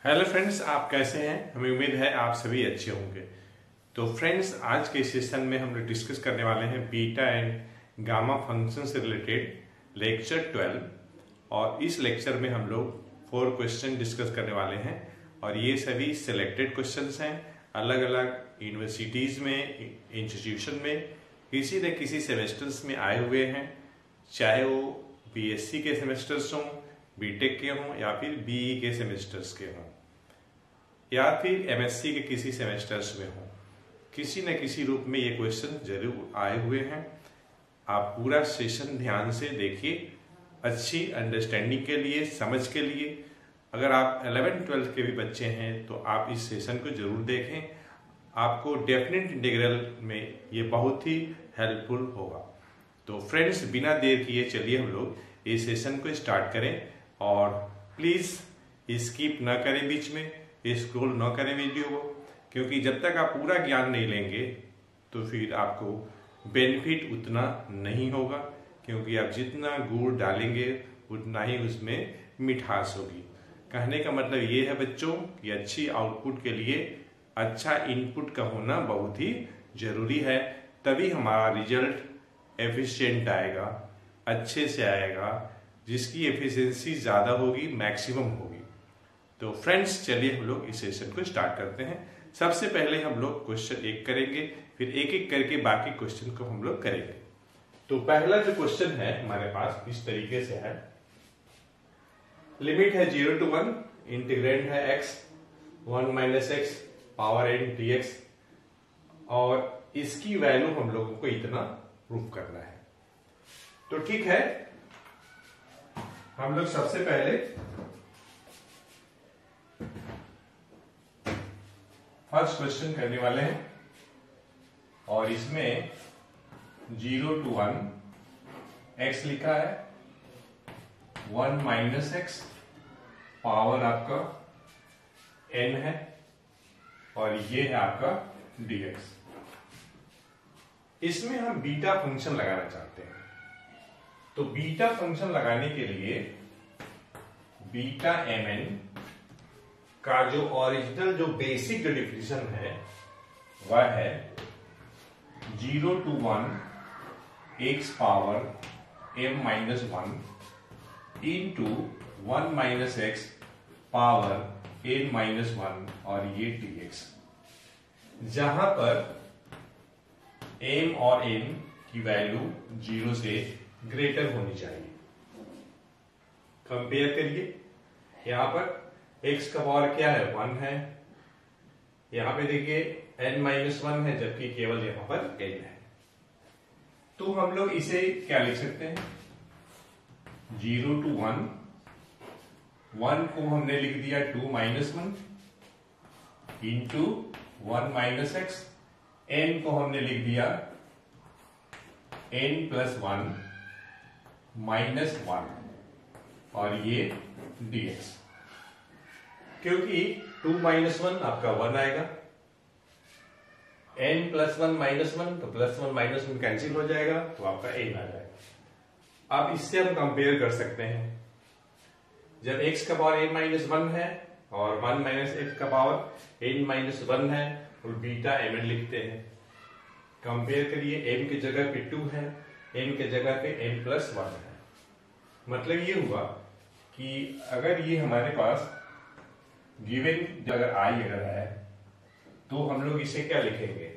Hello friends, आप कैसे हैं। हमें उम्मीद है आप सभी अच्छे होंगे। तो फ्रेंड्स, आज के सेशन में हम लोग डिस्कस करने वाले हैं बीटा एंड गामा फंक्शन से रिलेटेड लेक्चर 12। और इस लेक्चर में हम लोग 4 क्वेश्चन डिस्कस करने वाले हैं और ये सभी सिलेक्टेड क्वेश्चंस हैं। अलग अलग यूनिवर्सिटीज़ में, इंस्टीट्यूशन में किसी न किसी सेमेस्टर्स में आए हुए हैं, चाहे वो बीएससी के सेमेस्टर्स हों, बीटेक के हों या फिर बीई के सेमेस्टर्स के हों या फिर एमएससी के किसी सेमेस्टर्स में हों। किसी न किसी रूप में ये क्वेश्चन जरूर आए हुए हैं। आप पूरा सेशन ध्यान से देखिए, अच्छी अंडरस्टैंडिंग के लिए, समझ के लिए। अगर आप 11-12 के भी बच्चे हैं तो आप इस सेशन को जरूर देखें। आपको डेफिनेट इंटीग्रल में ये बहुत ही हेल्पफुल होगा। तो फ्रेंड्स, बिना देर किए चलिए हम लोग इस सेशन को स्टार्ट करें और प्लीज़ स्किप ना करें, बीच में स्क्रॉल ना करें वीडियो को, क्योंकि जब तक आप पूरा ज्ञान नहीं लेंगे तो फिर आपको बेनिफिट उतना नहीं होगा। क्योंकि आप जितना गुड़ डालेंगे उतना ही उसमें मिठास होगी। कहने का मतलब ये है बच्चों कि अच्छी आउटपुट के लिए अच्छा इनपुट का होना बहुत ही जरूरी है। तभी हमारा रिजल्ट एफिशिएंट आएगा, अच्छे से आएगा, जिसकी एफिशिएंसी ज़्यादा होगी, मैक्सिमम होगी। तो फ्रेंड्स, चलिए हम लोग इस सेशन को स्टार्ट करते हैं। सबसे पहले हम लोग क्वेश्चन 1 करेंगे, फिर एक एक करके बाकी क्वेश्चन को हम लोग करेंगे। तो पहला जो क्वेश्चन है हमारे पास इस तरीके से है। लिमिट है 0 to 1, इंटीग्रेंड है x, 1 - x power n dx और इसकी वैल्यू हम लोगों को इतना प्रूफ करना है। तो ठीक है, हम लोग सबसे पहले फर्स्ट क्वेश्चन करने वाले हैं और इसमें 0 to 1 x लिखा है, 1 - x पावर आपका n है और ये है आपका dx। इसमें हम बीटा फंक्शन लगाना चाहते हैं। तो बीटा फंक्शन लगाने के लिए बीटा mn का जो ओरिजिनल जो बेसिक जो डिफिनेशन है वह है 0 to 1 x power m-1 into 1 - x power n-1 और ये dx, जहां पर m और n की वैल्यू 0 से ग्रेटर होनी चाहिए। कंपेयर करिए, यहां पर x का पावर क्या है, 1 है। यहां पे देखिए n-1 है, जबकि केवल यहां पर n है। तो हम लोग इसे क्या लिख सकते हैं, 0 to 1, 1 को हमने लिख दिया 2 - 1 इंटू 1 - x, n को हमने लिख दिया n+1 -1 और ये dx। क्योंकि 2 - 1 आपका 1 आएगा, n+1 -1 तो +1 - 1 कैंसिल हो जाएगा तो आपका n आ जाएगा। अब इससे हम कंपेयर कर सकते हैं, जब x का पावर n-1 है और 1 - x का पावर n-1 है और बीटा mn लिखते हैं। कंपेयर करिए, m की जगह पे 2 है, n की जगह पे n+1 है। मतलब ये हुआ कि अगर ये हमारे पास गिवन अगर i अगर है तो हम लोग इसे क्या लिखेंगे,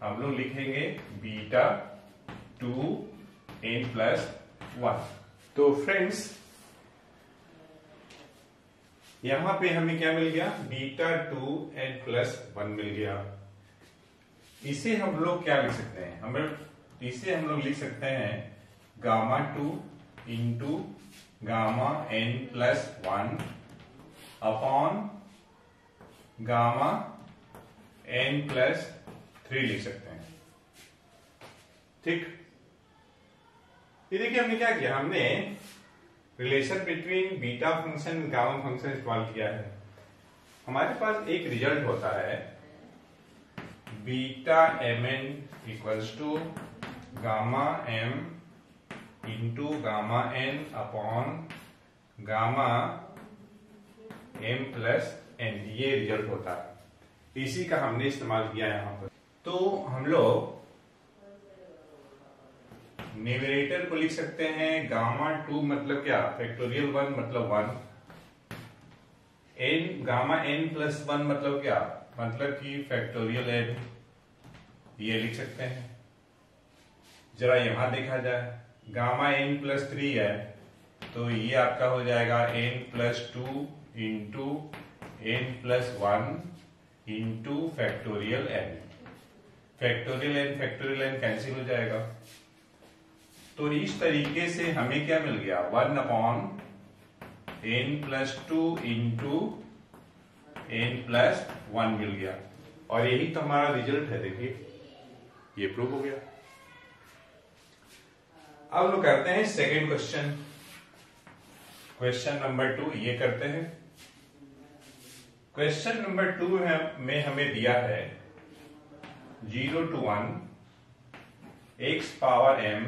हम लोग लिखेंगे बीटा 2n+1। तो फ्रेंड्स, यहां पे हमें क्या मिल गया, बीटा 2n+1 मिल गया। इसे हम लोग क्या लिख सकते हैं, इसे हम लोग लिख सकते हैं gamma 2 into gamma n+1 upon gamma n+3 लिख सकते हैं। ठीक, ये देखिए हमने क्या किया, हमने relation between beta function gamma function इस्तेमाल किया है। हमारे पास एक रिजल्ट होता है beta mn equals to gamma m into gamma n upon gamma m plus n, ये रिजल्ट होता है। इसी का हमने इस्तेमाल किया यहां पर। तो हम लोग न्यूमरेटर को लिख सकते हैं गामा 2 मतलब क्या, फैक्टोरियल 1 मतलब 1, n गामा n प्लस 1 मतलब क्या, मतलब कि फैक्टोरियल n, ये लिख सकते हैं। जरा यहां देखा जाए, गामा n प्लस 3 है तो ये आपका हो जाएगा n plus 2 into n plus 1 into factorial n। Factorial n cancel हो जाएगा। तो इस तरीके से हमें क्या मिल गया, 1 upon n plus 2 into n plus 1 मिल गया। और यही तो हमारा रिजल्ट है, देखिए ये प्रूव हो गया। अब लोग करते हैं सेकेंड क्वेश्चन, क्वेश्चन नंबर 2 ये करते हैं। क्वेश्चन नंबर 2 में हमें दिया है 0 to 1 x power m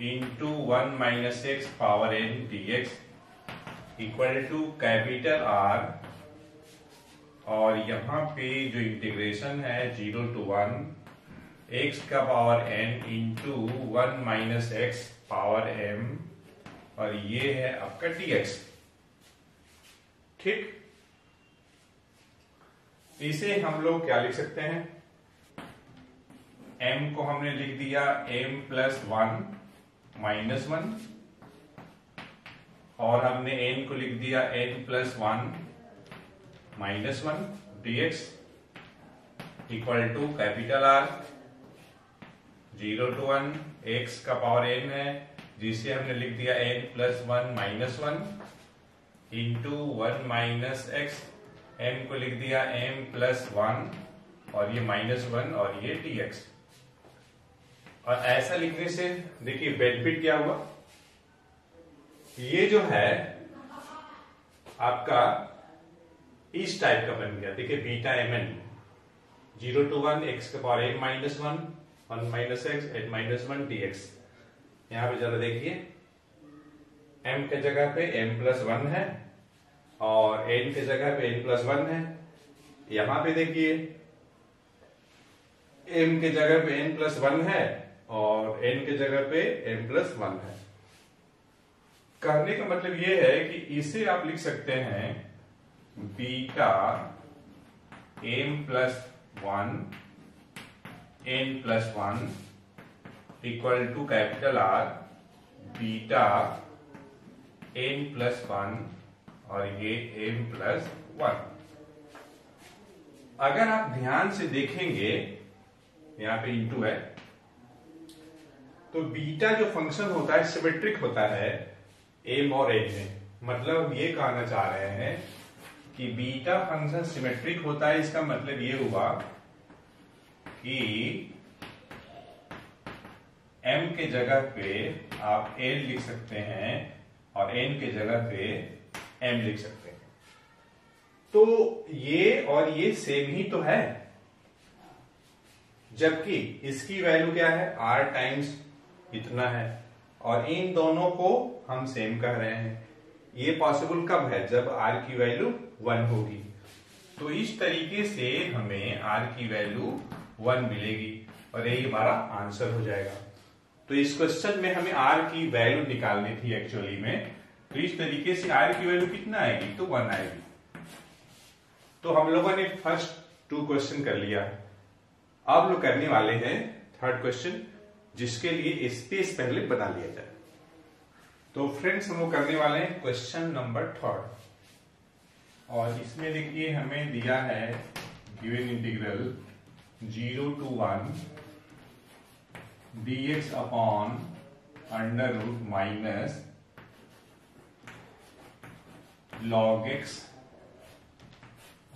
into 1 minus X power n dx equal to capital R, और यहां पे जो इंटीग्रेशन है 0 to 1 x का power n into 1 minus X power m, और ये है आपका dx। ठीक, इसे हम लोग क्या लिख सकते हैं, m को हमने लिख दिया m प्लस 1 माइनस 1, और हमने n को लिख दिया n plus 1 minus 1 dx equal to capital R, 0 to 1 x का पावर n है जिसे हमने लिख दिया n plus 1 minus 1 into 1 minus X, m को लिख दिया m प्लस 1 और ये माइनस 1 और ये dx। और ऐसा लिखने से देखिए बेनिफिट क्या हुआ, ये जो है आपका इस टाइप का बन गया। देखिए बीटा mn 0 to 1 x के power n minus 1 minus x n minus 1 dx। यहां पे जरा देखिए m के जगह पे m प्लस 1 है और n के जगह पे n प्लस 1 है। यहां पे देखिए m के जगह पे n प्लस 1 है और n के जगह पे m प्लस 1 है। कहने का मतलब ये है कि इसे आप लिख सकते हैं beta m plus 1 n plus 1 equal to capital R beta n plus 1 और ये m प्लस 1। अगर आप ध्यान से देखेंगे यहां पे इंटू है, तो बीटा जो फंक्शन होता है सिमेट्रिक होता है m और n में। मतलब ये कहना चाह रहे हैं कि बीटा फंक्शन सिमेट्रिक होता है, इसका मतलब ये हुआ कि m के जगह पे आप n लिख सकते हैं और n के जगह पे m लिख सकते हैं। तो ये और ये सेम ही तो है, जबकि इसकी वैल्यू क्या है r टाइम्स इतना है और इन दोनों को हम सेम कह रहे हैं। ये पॉसिबल कब है, जब r की वैल्यू 1 होगी। तो इस तरीके से हमें r की वैल्यू 1 मिलेगी और यही हमारा आंसर हो जाएगा। तो इस क्वेश्चन में हमें r की वैल्यू निकालनी थी एक्चुअली में, तो इस तरीके से r की वैल्यू कितना आएगी, तो 1 आएगी। तो हम लोगों ने फर्स्ट 2 क्वेश्चन कर लिया है। अब लोग करने वाले हैं थर्ड क्वेश्चन, जिसके लिए स्पेस पहले बना लिया जाए। तो फ्रेंड्स हम लोग करने वाले हैं क्वेश्चन नंबर 3, और इसमें देखिए हमें दिया है given integral 0 to 1 dx upon under root minus log x,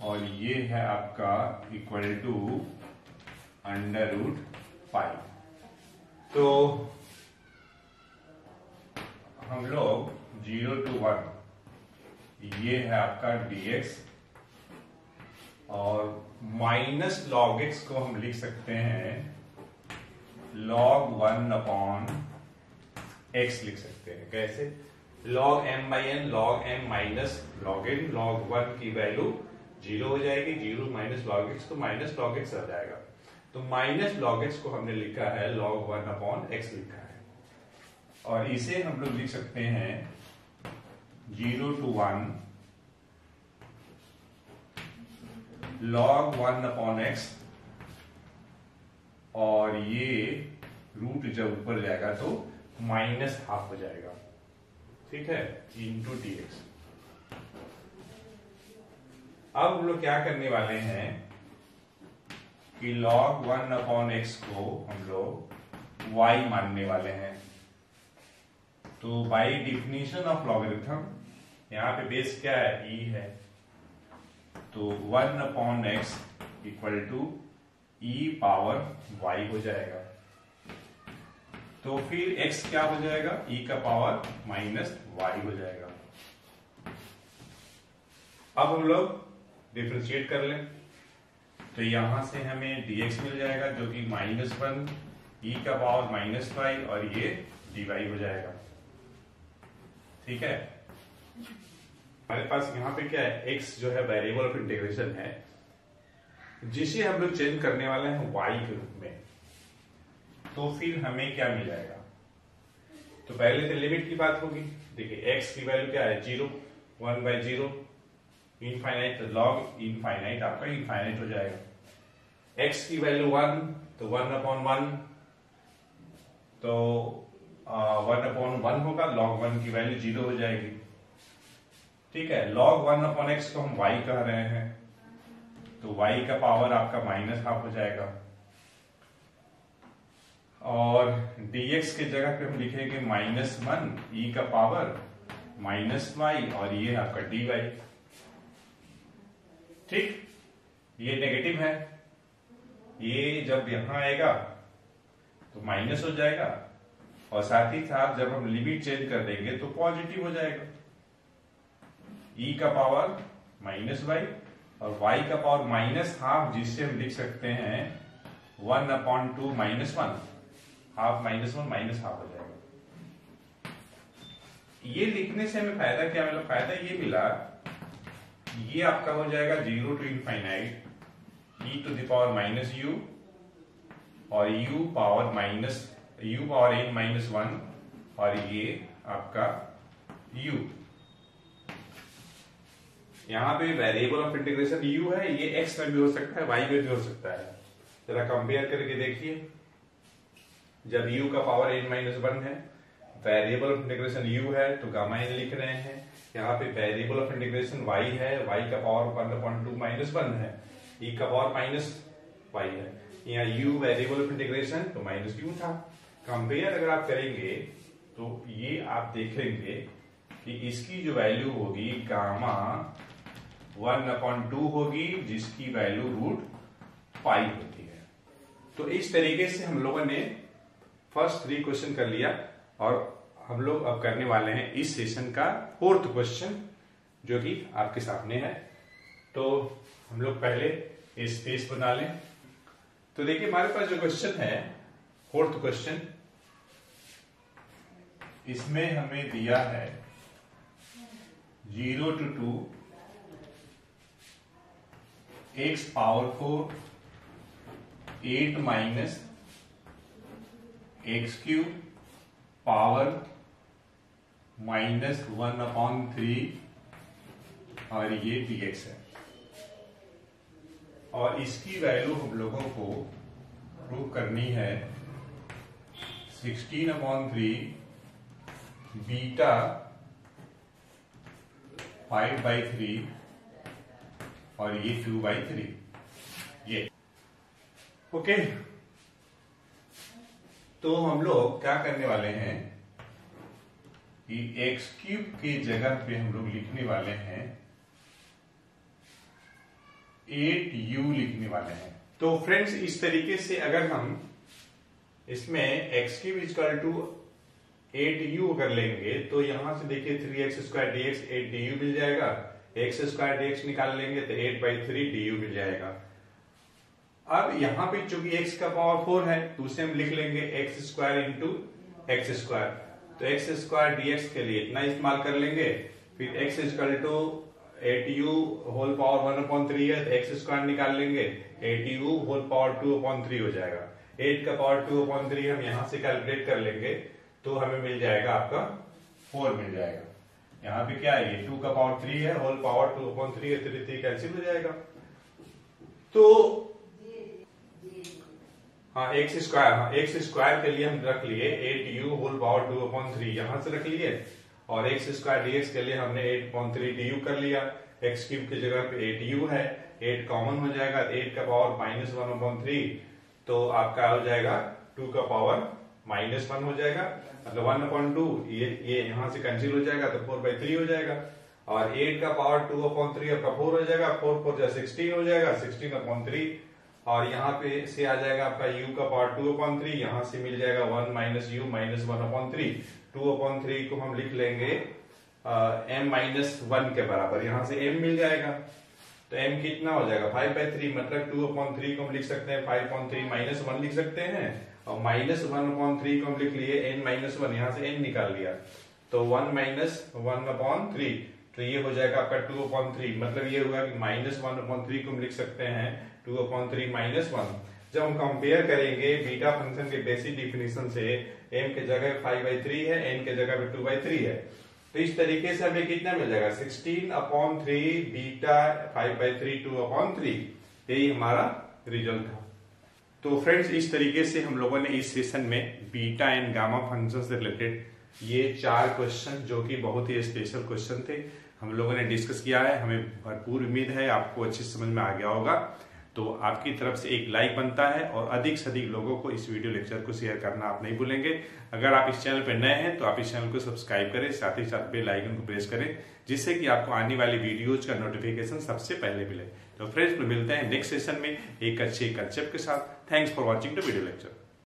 और ये है आपका इक्वल टू अंडर रूट 5। तो हम लोग 0 to 1 ये है आपका dx और माइनस log x को हम लिख सकते हैं log 1 अपॉन x लिख सकते हैं। कैसे, log m by n, log m minus log n, log 1 की वैल्यू 0 हो जाएगी, 0 माइनस log x तो माइनस log x आ जाएगा। तो माइनस log x को हमने लिखा है log 1 अपॉन x लिखा है, और इसे हम लोग लिख सकते हैं 0 to 1 log 1 अपॉन x, और ये रूट जब ऊपर जाएगा तो माइनस हाफ हो जाएगा, ठीक है, इंटू dx। अब हम लोग क्या करने वाले हैं कि log 1 अपॉन x को हम लोग y मानने वाले हैं। तो बाय डिफिनीशन ऑफ लॉगरिथम यहां पे बेस क्या है, e है, तो 1 upon x equal to e power y हो जाएगा। तो फिर x क्या हो जाएगा, e का पावर माइनस y हो जाएगा। अब हम लोग डिफरेंशिएट कर लें, तो यहां से हमें dx मिल जाएगा जो कि -1 e का पावर माइनस y, और ये dy हो जाएगा, ठीक है। हमारे पास यहाँ पे क्या है, x जो है वेरिएबल ऑफ इंटीग्रेशन है, जिसे हम लोग चेंज करने वाले हैं y के रूप में। तो फिर हमें क्या मिल जाएगा, तो पहले तो लिमिट की बात होगी। देखिए x की वैल्यू क्या है, 0, 1/0, इनफाइनाइट, तो लॉग इनफाइनाइट आपका इनफाइनाइट हो जाएगा। x की वैल्यू 1, तो 1 अपॉन 1, तो 1 अपॉन 1 होगा, log 1 की वैल्यू 0 हो जाएगी, ठीक है। log 1 अपॉन x को हम y कह रहे हैं, तो y का पावर आपका माइनस हाफ हो जाएगा, और dx के जगह पे हम लिखेंगे -1 e का पावर माइनस y, और ये आपका dy, ठीक। ये नेगेटिव है, ये जब यहां आएगा तो माइनस हो जाएगा, और साथ ही साथ जब हम लिमिट चेंज कर देंगे तो पॉजिटिव हो जाएगा। e का पावर माइनस y और y का पावर माइनस हाफ, जिससे हम लिख सकते हैं 1/2 -1, हाफ -1 माइनस हाफ हो जाएगा। ये लिखने से हमें फायदा क्या मिला, फायदा ये मिला, ये आपका हो जाएगा 0 to infinite e to the power minus u, और u पावर n-1, और ये आपका u। यहां पे वेरिएबल ऑफ इंटीग्रेशन u है, ये x में भी हो सकता है, y में भी हो सकता है। जरा कंपेयर करके देखिए, जब u का पावर n-1 है, वेरिएबल ऑफ इंटीग्रेशन u है, तो गामा n लिख रहे हैं। यहाँ पे वेरिएबल ऑफ इंटीग्रेशन y है, y का पावर 1/2 -1 है, e का पावर माइनस y है। यहाँ u वेरिएबल ऑफ इंटीग्रेशन तो माइनस u था। कंपेयर अगर आप करेंगे तो ये आप देखेंगे कि इसकी जो वैल्यू होगी गामा 1/2 होगी, जिसकी वैल्यू √5 होती है। तो इस तरीके से हम लोगों ने फर्स्ट 3 क्वेश्चन कर लिया, और हम लोग अब करने वाले हैं इस सेशन का 4th क्वेश्चन, जो कि आपके सामने है। तो हम लोग पहले स्पेस बना लें। तो देखिए हमारे पास जो क्वेश्चन है 4th क्वेश्चन, इसमें हमें दिया है 0 to 2 x power 4 8 minus x³ power -1/3, और ये dx है, और इसकी वैल्यू हम लोगों को प्रूव करनी है 16/3 बीटा 5/3, और ये 2/3, ये ओके। तो हम लोग क्या करने वाले हैं कि x³ की जगह पे हम लोग लिखने वाले हैं 8u लिखने वाले हैं। तो फ्रेंड्स इस तरीके से अगर हम इसमें x³ = 8u कर लेंगे, तो यहां से देखिए 3x² dx 8du मिल जाएगा, x² dx निकाल लेंगे तो 8/3 du मिल जाएगा। अब यहां पे चूंकि x का पावर 4 है, तो उसे हम लिख लेंगे x² × x²। तो एक्स स्क्वायर डीएक्स के लिए इतना इस्तेमाल कर लेंगे। फिर X equal to 8u whole power 1/3 है तो एक्स स्क्वायर निकाल लेंगे, 8u होल पावर 2/3 हो जाएगा। 8 का पावर 2/3 हम यहां से कैलकुलेट कर लेंगे तो हमें मिल जाएगा आपका 4 मिल जाएगा। यहाँ पे क्या है, ये 2 का पावर 3 है, होल पावर 2/3 है, 3 कैंसिल हो जाएगा। तो हाँ एक्स स्क्वायर के लिए हम रख लिए 8u होल पावर 2/3 यहां से रख लिए, और एक्स स्क्वायर डीएक्स के लिए हमने 8/3 du कर लिया। एक्स क्यूब की जगह पे 8u है, 8 कॉमन हो जाएगा, 8 का पावर -1/3 तो आपका हो जाएगा 2 का पावर -1 हो जाएगा, मतलब 1/2 ये यहां से कैंसिल हो जाएगा तो 4/3 हो जाएगा। और 8 का पावर 2/3 आपका 4 हो जाएगा, 4 4 16 हो जाएगा, 16/3। और यहाँ पे से आ जाएगा आपका u का पावर 2/3, यहां से मिल जाएगा 1 - u - 1/3। 2/3 को हम लिख लेंगे m-1 के बराबर, यहां से m मिल जाएगा तो m कितना हो जाएगा 5/3, मतलब 2/3 को हम लिख सकते हैं 5/3 -1 लिख सकते हैं, और -1/3 को हम लिख लिए n-1, यहां से n निकाल लिया तो 1 - 1/3 तो ये हो जाएगा आपका 2/3, मतलब ये हुआ कि -1/3 को हम लिख सकते हैं 2/3 -1। जब हम कंपेयर करेंगे बीटा फंक्शन के बेसिक डिफिनीशन से, m के जगह 5/3 है, n के जगह पे 2/3 है, तो इस तरीके से हमें कितना मिल जाएगा 16/3 बीटा 5/3 2/3, यही हमारा रिजल्ट था। तो फ्रेंड्स इस तरीके से हम लोगों ने इस सेशन में बीटा एंड गामा फंक्शन से रिलेटेड ये 4 क्वेश्चन जो कि बहुत ही स्पेशल क्वेश्चन थे हम लोगों ने डिस्कस किया है। हमें भरपूर उम्मीद है आपको अच्छी समझ में आ गया होगा। तो आपकी तरफ से एक लाइक बनता है और अधिक से अधिक लोगों को इस वीडियो लेक्चर को शेयर करना आप नहीं भूलेंगे। अगर आप इस चैनल पर नए हैं तो आप इस चैनल को सब्सक्राइब करें, साथ ही साथ बेल आइकन को प्रेस करें, जिससे कि आपको आने वाली वीडियोज का नोटिफिकेशन सबसे पहले मिले। तो फ्रेंड्स मिलते हैं नेक्स्ट सेशन में एक अच्छे कंसेप्ट के साथ। Thanks for watching the video lecture.